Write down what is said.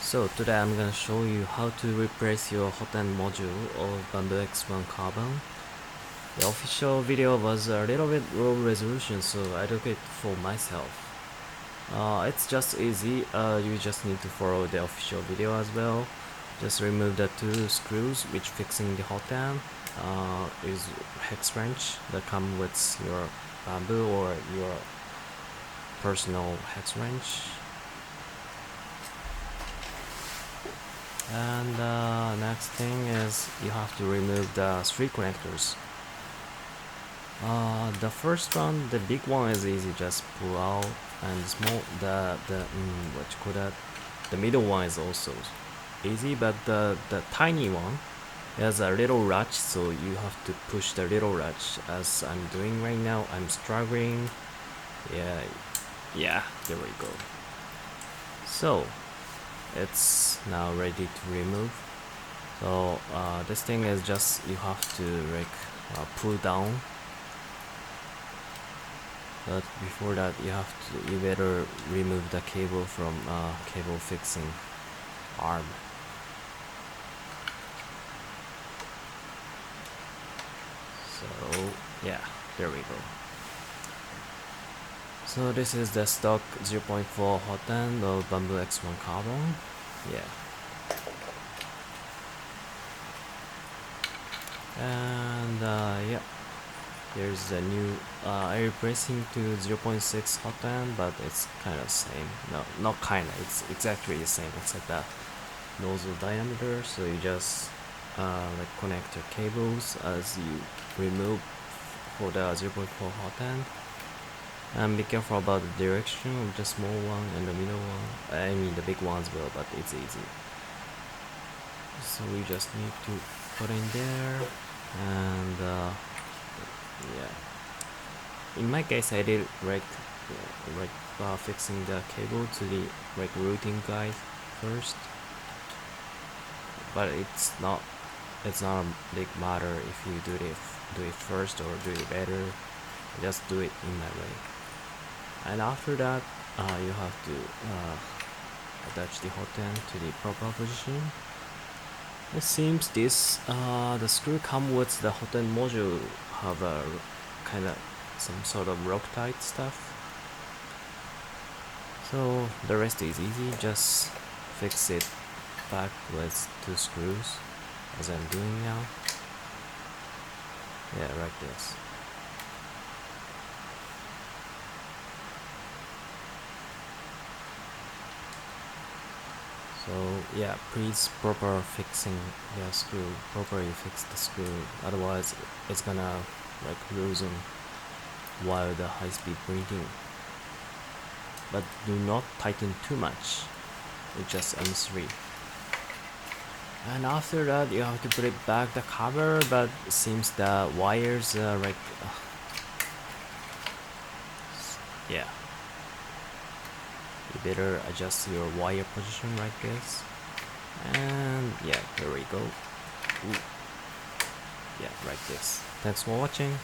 So today I'm gonna show you how to replace your hot end module of Bamboo X1 Carbon. The official video was a little bit low resolution, so I took it for myself. It's just easy, you just need to follow the official video as well. Just remove the two screws which fixing the hot end. Is hex wrench that come with your Bamboo or your personal hex wrench. And next thing is you have to remove the three connectors. The first one, the big one, is easy, just pull out, and small, what you call that, the middle one is also easy, but the tiny one has a little latch, so you have to push the little latch as I'm doing right now. I'm struggling. Yeah, there we go. So it's now ready to remove. So this thing is just, you have to like pull down, but before that you better remove the cable from cable fixing arm. So yeah, there we go. So this is the stock 0.4 hot end of Bamboo X1 Carbon. Yeah. And yeah, there's a new I'm replacing to 0.6 hot end, but it's kind of same. No, not kinda, it's exactly the same except the nozzle diameter. So you just like connect your cables as you remove for the 0.4 hot end. And be careful about the direction of the small one and the middle one. I mean the big one as well, but it's easy. So we just need to put in there, and yeah. In my case, I did fixing the cable to the routing guide first, but it's not a big matter if you do it first or do it later. Just do it in my way. And after that, you have to attach the hot end to the proper position. It seems this the screw come with the hot end module have a kind of some sort of Loctite stuff. So the rest is easy. Just fix it back with two screws, as I'm doing now. Yeah, like this. So yeah, please properly fix the screw, otherwise it's gonna like loosen while the high-speed printing. But do not tighten too much, it's just M3. And after that you have to put it back the cover, but it seems the wires yeah. You better adjust your wire position like this, and yeah, here we go. Ooh. Yeah, like this. Thanks for watching.